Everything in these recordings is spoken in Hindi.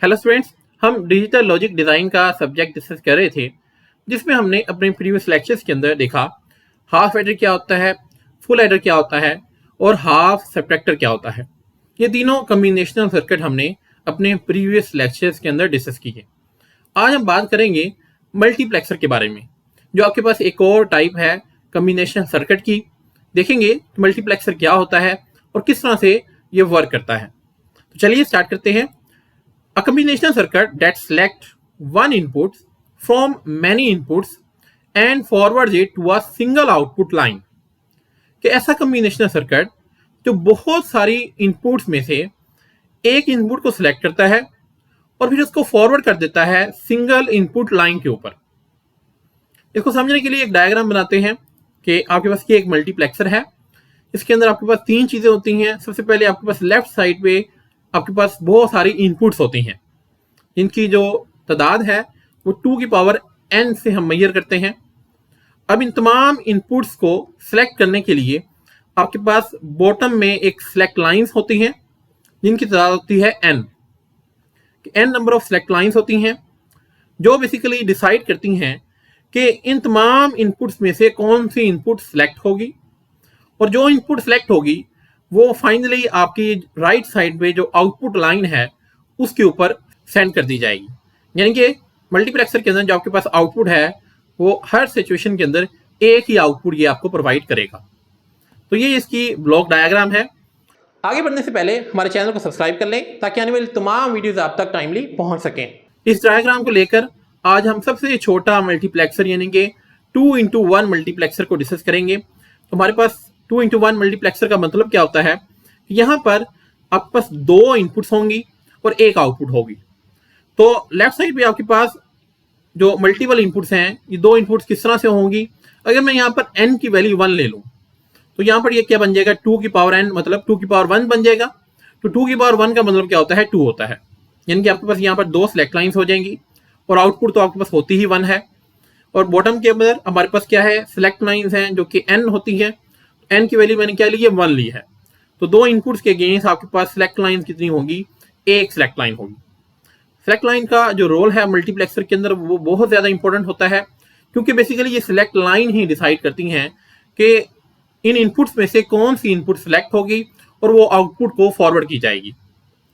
हेलो स्टूडेंट्स, हम डिजिटल लॉजिक डिज़ाइन का सब्जेक्ट डिस्कस कर रहे थे, जिसमें हमने अपने प्रीवियस लेक्चर्स के अंदर देखा हाफ एडर क्या होता है, फुल एडर क्या होता है और हाफ सब्ट्रैक्टर क्या होता है। ये तीनों कम्बिनेशनल सर्किट हमने अपने प्रीवियस लेक्चर्स के अंदर डिस्कस किए। आज हम बात करेंगे मल्टीप्लेक्सर के बारे में, जो आपके पास एक और टाइप है कम्बिनेशन सर्किट की। देखेंगे कि मल्टीप्लेक्सर क्या होता है और किस तरह से ये वर्क करता है। तो चलिए स्टार्ट करते हैं। A combinational circuit that selects one input from many inputs and forwards it to a single output line। कि ऐसा कम्बिनेशनल सर्किट जो बहुत सारी इनपुट्स में से एक इनपुट को सिलेक्ट करता है और फिर उसको फॉरवर्ड कर देता है सिंगल इनपुट लाइन के ऊपर। इसको समझने के लिए एक डायग्राम बनाते हैं कि आपके पास ये एक मल्टीप्लेक्सर है। इसके अंदर आपके पास तीन चीजें होती हैं। सबसे पहले आपके पास लेफ्ट साइड पे आपके पास बहुत सारी इनपुट्स होती हैं, इनकी जो तादाद है वो 2 की पावर n से हम मेजर करते हैं। अब इन तमाम इनपुट्स को सिलेक्ट करने के लिए आपके पास बॉटम में एक सिलेक्ट लाइंस होती हैं, जिनकी तादाद होती है n। n number of select lines होती हैं जो बेसिकली डिसाइड करती हैं कि इन तमाम इनपुट्स में से कौन सी इनपुट सिलेक्ट होगी, और जो इनपुट सिलेक्ट होगी वो फाइनली आपकी राइट साइड पे जो आउटपुट लाइन है उसके ऊपर सेंड कर दी जाएगी। यानी कि मल्टीप्लेक्सर के अंदर जो आपके पास आउटपुट है वो हर सिचुएशन के अंदर एक ही आउटपुट ये आपको प्रोवाइड करेगा। तो ये इसकी ब्लॉक डायग्राम है। आगे बढ़ने से पहले हमारे चैनल को सब्सक्राइब कर लें ताकि आने वाली तमाम वीडियोस आप तक टाइमली पहुंच सकें। इस डायग्राम को लेकर आज हम सबसे छोटा मल्टीप्लेक्सर यानी कि 2x1 मल्टीप्लेक्सर को डिस्कस करेंगे। तो हमारे पास 2x1 मल्टीप्लेक्सर का मतलब क्या होता है, यहाँ पर आपके पास 2 इनपुट्स होंगी और एक आउटपुट होगी। तो लेफ्ट साइड पे आपके पास जो मल्टीपल इनपुट्स हैं, ये 2 इनपुट्स किस तरह से होंगी। अगर मैं यहाँ पर n की वैल्यू 1 ले लूँ तो यहाँ पर ये क्या बन जाएगा, 2 की पावर n मतलब 2 की पावर 1 बन जाएगा। तो 2 की पावर 1 का मतलब क्या होता है, 2 होता है। यानी कि आपके पास यहाँ पर 2 सिलेक्ट लाइन्स हो जाएंगी और आउटपुट तो आपके पास होती ही 1 है। और बॉटम के अंदर हमारे पास क्या है, सिलेक्ट लाइन्स हैं जो कि n होती है। n की वैल्यू मैंने क्या ली है, 1 ली है। तो 2 इनपुट्स के अगेंस्ट आपके पास सिलेक्ट लाइन कितनी होगी, एक सिलेक्ट लाइन होगी। सिलेक्ट लाइन का जो रोल है मल्टीप्लेक्सर के अंदर वो बहुत ज्यादा इंपॉर्टेंट होता है, क्योंकि बेसिकली ये सिलेक्ट लाइन ही डिसाइड करती हैं कि इन इनपुट्स में से कौन सी इनपुट सिलेक्ट होगी और वो आउटपुट को फॉरवर्ड की जाएगी।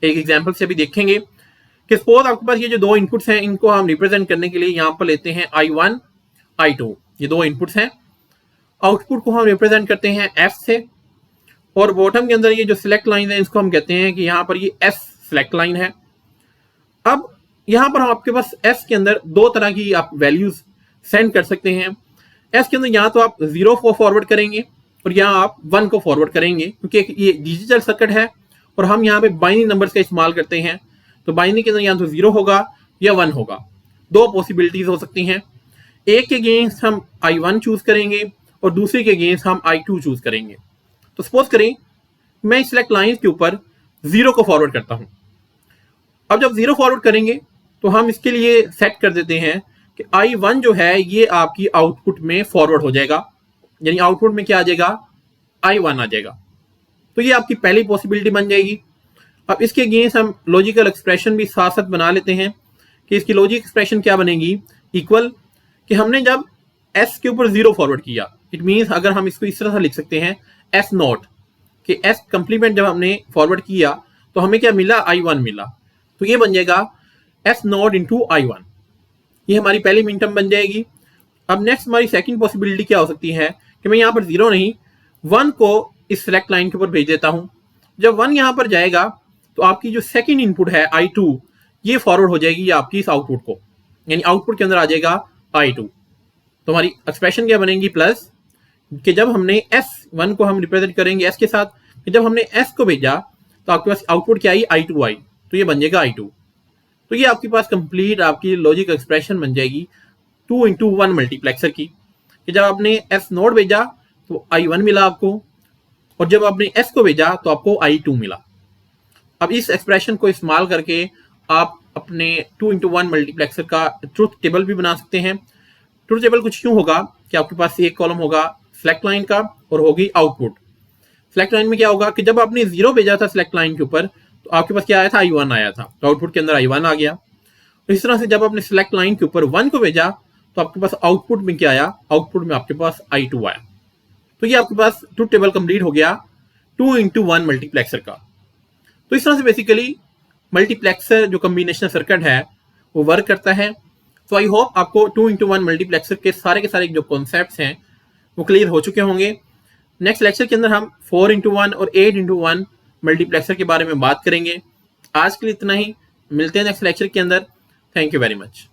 एक एग्जाम्पल से अभी देखेंगे कि सपोज आपके पास ये जो 2 इनपुट्स हैं इनको हम रिप्रेजेंट करने के लिए यहाँ पर लेते हैं I1 I2, ये 2 इनपुट्स हैं। आउटपुट को हम रिप्रेजेंट करते हैं F से, और बॉटम के अंदर ये जो सिलेक्ट लाइन है इसको हम कहते हैं कि यहाँ पर ये S सिलेक्ट लाइन है। अब यहाँ पर हम आपके पास S के अंदर 2 तरह की आप वैल्यूज सेंड कर सकते हैं। S के अंदर यहाँ तो आप 0 को फॉरवर्ड करेंगे और यहाँ आप 1 को फॉरवर्ड करेंगे, क्योंकि ये डिजिटल सर्किट है और हम यहाँ पे बाइनरी नंबर्स का इस्तेमाल करते हैं। तो बाइनरी के अंदर यहाँ तो 0 होगा या 1 होगा। 2 पॉसिबिलिटीज हो सकती हैं। एक के अगेंस्ट हम I1 चूज करेंगे और दूसरे के अगेंस्ट हम I2 चूज करेंगे। तो सपोज करें मैं इस सिलेक्ट लाइन के ऊपर 0 को फॉरवर्ड करता हूं। अब जब 0 फॉरवर्ड करेंगे तो हम इसके लिए सेट कर देते हैं कि I1 जो है ये आपकी आउटपुट में फॉरवर्ड हो जाएगा, यानी आउटपुट में क्या आ जाएगा, I1 आ जाएगा। तो ये आपकी पहली पॉसिबिलिटी बन जाएगी। अब इसके अगेंस्ट हम लॉजिकल एक्सप्रेशन भी साथ साथ बना लेते हैं कि इसकी लॉजिक एक्सप्रेशन क्या बनेगी, इक्वल कि हमने जब S के ऊपर 0 फॉरवर्ड किया, इट मीन्स अगर हम इसको इस तरह से लिख सकते हैं S नॉट, कि S कंप्लीमेंट जब हमने फॉरवर्ड किया तो हमें क्या मिला, I1 मिला। तो ये बन जाएगा S नॉट इंटू I1। ये हमारी पहली मिन टर्म बन जाएगी। अब नेक्स्ट हमारी सेकंड पॉसिबिलिटी क्या हो सकती है कि मैं यहाँ पर 0 नहीं 1 को इस सिलेक्ट लाइन के ऊपर भेज देता हूँ। जब 1 यहाँ पर जाएगा तो आपकी जो सेकेंड इनपुट है I2 ये फॉरवर्ड हो जाएगी आपकी इस आउटपुट को, यानी आउटपुट के अंदर आ जाएगा I2। तो हमारी एक्सप्रेशन क्या बनेगी, प्लस कि जब हमने S1 को हम रिप्रेजेंट करेंगे S के साथ, कि जब हमने S को भेजा तो आपके पास आउटपुट क्या आई, I2 आई। तो ये बन जाएगा I2। तो ये आपके पास कंप्लीट आपकी लॉजिक एक्सप्रेशन बन जाएगी 2x1 मल्टीप्लेक्सर की, कि जब आपने S नोट भेजा तो I1 मिला आपको, और जब आपने S को भेजा तो आपको I2 मिला। अब इस एक्सप्रेशन को इस्तेमाल करके आप अपने 2x1 मल्टीप्लेक्सर का ट्रुथ टेबल भी बना सकते हैं। ट्रुथ टेबल कुछ यूं होगा कि आपके पास एक कॉलम होगा सिलेक्ट लाइन का और होगी आउटपुट। सिलेक्ट लाइन में क्या होगा कि जब आपने 0 भेजा था सिलेक्ट लाइन के ऊपर तो आपके पास क्या आया था, I1 आया था, तो आउटपुट के अंदर I1 आ गया। इस तरह से जब आपने सिलेक्ट लाइन के ऊपर 1 को भेजा तो आपके पास आउटपुट में क्या आया, आउटपुट में आपके पास I2 आया। तो ये आपके पास ट्रुथ टेबल कंप्लीट हो गया 2x1 मल्टीप्लेक्सर का। तो इस तरह से बेसिकली मल्टीप्लेक्सर जो कम्बिनेशनल सर्किट है वो वर्क करता है। तो आई होप आपको 2x1 मल्टीप्लेक्सर के सारे जो कॉन्सेप्ट्स हैं वो क्लियर हो चुके होंगे। नेक्स्ट लेक्चर के अंदर हम 4x1 और 8x1 मल्टीप्लेक्सर के बारे में बात करेंगे। आज के लिए इतना ही, मिलते हैं नेक्स्ट लेक्चर के अंदर। Thank you very much.